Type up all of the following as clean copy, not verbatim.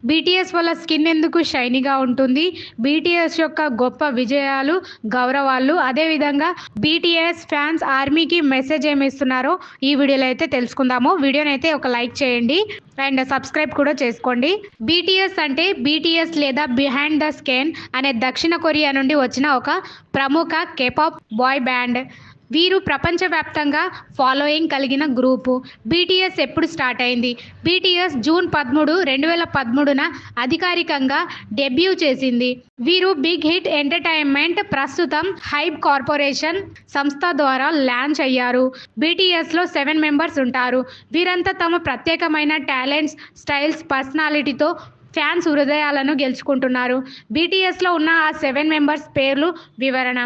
BTS వల్ల skin ఎందుకు షైనీగా ఉంటుంది? బీటీఎస్ యొక్క గొప్ప విజయాలు, గౌరవాలు, అదేవిధంగా బీటీఎస్ ఫ్యాన్స్ ఆర్మీకి మెసేజ్ ఏమి ఇస్తున్నారో ఈ వీడియోలో అయితే తెలుసుకుందాము. వీడియోనైతే ఒక లైక్ చేయండి అండ్ సబ్స్క్రైబ్ కూడా చేసుకోండి. బీటీఎస్ అంటే బీటీఎస్ లేదా బిహైండ్ ద స్కేన్ అనే దక్షిణ కొరియా నుండి వచ్చిన ఒక ప్రముఖ కేపాప్ బాయ్ బ్యాండ్. వీరు ప్రపంచవ్యాప్తంగా ఫాలోయింగ్ కలిగిన గ్రూపు. బీటీఎస్ ఎప్పుడు స్టార్ట్ అయింది? బీటీఎస్ జూన్ 13, 2013న అధికారికంగా డెబ్యూ చేసింది. వీరు బిగ్ హిట్ ఎంటర్టైన్మెంట్ ప్రస్తుతం హైబ్ కార్పొరేషన్ సంస్థ ద్వారా లాంచ్ అయ్యారు. బీటీఎస్లో 7 మెంబర్స్ ఉంటారు. వీరంతా తమ ప్రత్యేకమైన టాలెంట్స్, స్టైల్స్, పర్సనాలిటీతో ఫ్యాన్స్ హృదయాలను గెలుచుకుంటున్నారు. బీటీఎస్లో ఉన్న ఆ 7 మెంబర్స్ పేర్లు వివరణ.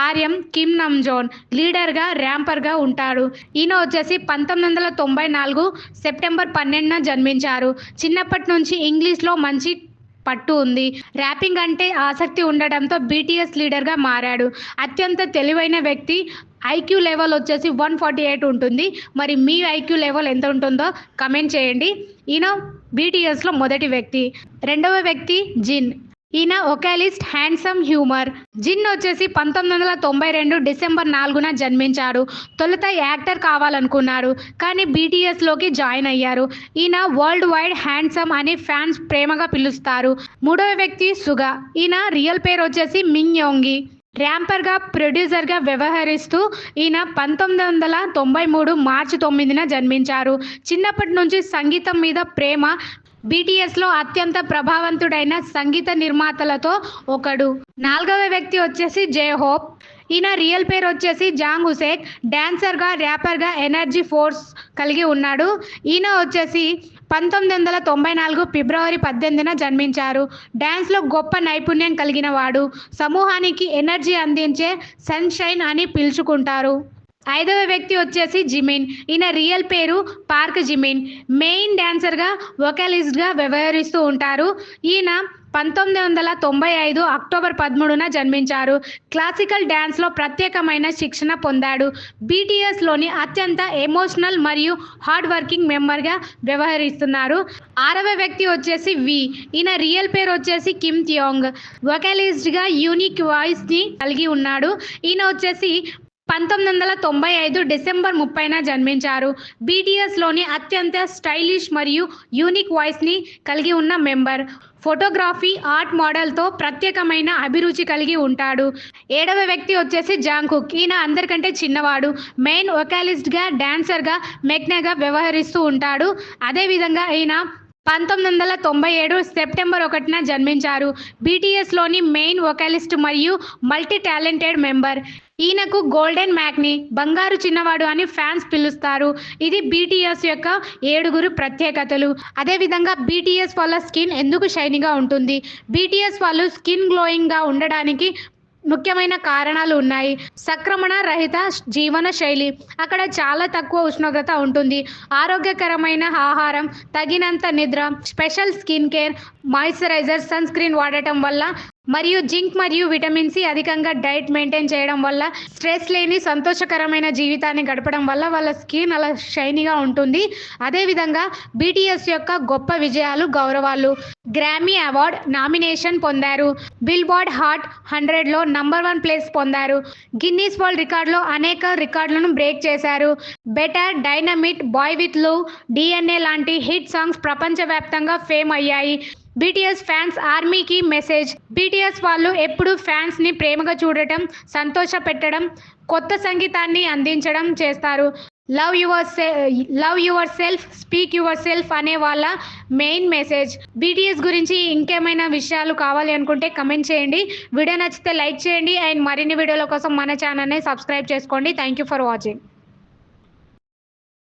ఆర్యం కిమ్ నమ్జోన్ లీడర్గా, ర్యాంపర్గా ఉంటాడు. ఈయన వచ్చేసి 1994 సెప్టెంబర్ 12న జన్మించారు. చిన్నప్పటి నుంచి ఇంగ్లీష్లో మంచి పట్టు ఉంది. ర్యాపింగ్ అంటే ఆసక్తి ఉండడంతో బీటీఎస్ లీడర్గా మారాడు. అత్యంత తెలివైన వ్యక్తి. ఐక్యూ లెవెల్ వచ్చేసి 148 ఉంటుంది. మరి మీ ఐక్యూ లెవెల్ ఎంత ఉంటుందో కమెంట్ చేయండి. ఈయన బీటీఎస్లో మొదటి వ్యక్తి. రెండవ వ్యక్తి జిన్. ఈయన ఒకాలిస్ట్, హ్యాండ్సమ్, హ్యూమర్. జిన్ వచ్చేసి 1992 డిసెంబర్ 4న జన్మించారు. తొలుత యాక్టర్ కావాలనుకున్నారు, కానీ బీటీఎస్లోకి జాయిన్ అయ్యారు. ఈయన వరల్డ్ వైడ్ హ్యాండ్సమ్ అని ఫ్యాన్స్ ప్రేమగా పిలుస్తారు. మూడవ వ్యక్తి సుగా. ఈయన రియల్ పేరు వచ్చేసి మింగ్ యోంగి. ర్యాంపర్గా, ప్రొడ్యూసర్గా వ్యవహరిస్తూ ఈయన 1993 మార్చి 9న జన్మించారు. చిన్నప్పటి నుంచి సంగీతం మీద ప్రేమ. బీటీఎస్లో అత్యంత ప్రభావవంతుడైన సంగీత నిర్మాతలతో ఒకడు. నాలుగవ వ్యక్తి వచ్చేసి జే హోప్. ఈయన రియల్ పేరు వచ్చేసి జాంగ్ హుసేక్. డాన్సర్గా, ర్యాపర్గా ఎనర్జీ ఫోర్స్ కలిగి ఉన్నాడు. ఈయన వచ్చేసి 1994 ఫిబ్రవరి 18న జన్మించారు. డ్యాన్స్లో గొప్ప నైపుణ్యం కలిగిన వాడు. సమూహానికి ఎనర్జీ అందించే సన్షైన్ అని పిలుచుకుంటారు. ఐదవ వ్యక్తి వచ్చేసి జిమిన్. ఈయన రియల్ పేరు పార్క్ జిమిన్. మెయిన్ డాన్సర్గా, వొకాలిస్ట్గా వ్యవహరిస్తూ ఉంటారు. ఈయన 1995 అక్టోబర్ 13న జన్మించారు. క్లాసికల్ డ్యాన్స్లో ప్రత్యేకమైన శిక్షణ పొందాడు. బీటీఎస్లోని అత్యంత ఎమోషనల్ మరియు హార్డ్ వర్కింగ్ మెంబర్గా వ్యవహరిస్తున్నారు. ఆరవ వ్యక్తి వచ్చేసి వి. ఈయన రియల్ పేరు వచ్చేసి కిమ్ థియోంగ్. వొకాలిస్ట్గా యూనిక్ వాయిస్ని కలిగి ఉన్నాడు. ఈయన వచ్చేసి 1995 డిసెంబర్ 30న జన్మించారు. బీటీఎస్లోని అత్యంత స్టైలిష్ మరియు యూనిక్ వాయిస్ని కలిగి ఉన్న మెంబర్. ఫోటోగ్రఫీ, ఆర్ట్ మోడల్తో ప్రత్యేకమైన అభిరుచి కలిగి ఉంటాడు. ఏడవ వ్యక్తి వచ్చేసి జాంగ్కుక్. ఈయన అందరికంటే చిన్నవాడు. మెయిన్ వొకాలిస్ట్గా, డాన్సర్గా, మెక్నాగా వ్యవహరిస్తూ ఉంటాడు. అదేవిధంగా ఈయన 1997 సెప్టెంబర్ 1న జన్మించారు. బీటీఎస్లోని మెయిన్ వొకాలిస్ట్ మరియు మల్టీ టాలెంటెడ్ మెంబర్. ఈయనకు గోల్డెన్ మ్యాక్ని, బంగారు చిన్నవాడు అని ఫ్యాన్స్ పిలుస్తారు. ఇది బీటీఎస్ యొక్క 7 ప్రత్యేకతలు. అదేవిధంగా బీటీఎస్ వల్ల స్కిన్ ఎందుకు షైనీగా ఉంటుంది? బీటీఎస్ వాళ్ళు స్కిన్ గ్లోయింగ్గా ఉండడానికి ముఖ్యమైన కారణాలు ఉన్నాయి. సంక్రమణ రహిత జీవన శైలి. అక్కడ చాలా తక్కువ ఉష్ణోగ్రత ఉంటుంది. ఆరోగ్యకరమైన ఆహారం, తగినంత నిద్ర, special skin care, moisturiser, sunscreen వాడటం వల్ల మరియు జింక్ మరియు విటమిన్ సి అధికంగా డైట్ మెయింటైన్ చేయడం వల్ల, స్ట్రెస్ లేని సంతోషకరమైన జీవితాన్ని గడపడం వల్ల వాళ్ళ స్కిన్ అలా షైనీగా ఉంటుంది. అదేవిధంగా బీటీఎస్ యొక్క గొప్ప విజయాలు, గౌరవాలు. గ్రామీ అవార్డ్ నామినేషన్ పొందారు. బిల్బోర్డ్ హాట్ 100లో నంబర్ 1 ప్లేస్ పొందారు. గిన్నీస్ వరల్డ్ రికార్డులో అనేక రికార్డులను బ్రేక్ చేశారు. Better, dynamite, boy with love, DNA లాంటి హిట్ సాంగ్స్ ప్రపంచవ్యాప్తంగా ఫేమ్ అయ్యాయి. బీటీఎస్ ఫ్యాన్స్ ఆర్మీకి మెసేజ్. బీటీఎస్ వాళ్ళు ఎప్పుడు ఫ్యాన్స్ని ప్రేమగా చూడటం, సంతోష పెట్టడం, కొత్త సంగీతాన్ని అందించడం చేస్తారు. Love your self, speak your self అనే వాళ్ళ మెయిన్ మెసేజ్. బీటీఎస్ గురించి ఇంకేమైనా విషయాలు కావాలి అనుకుంటే కమెంట్ చేయండి. వీడియో నచ్చితే లైక్ చేయండి అండ్ మరిన్ని వీడియోల కోసం మన ఛానల్ని సబ్స్క్రైబ్ చేసుకోండి. Thank you for watching.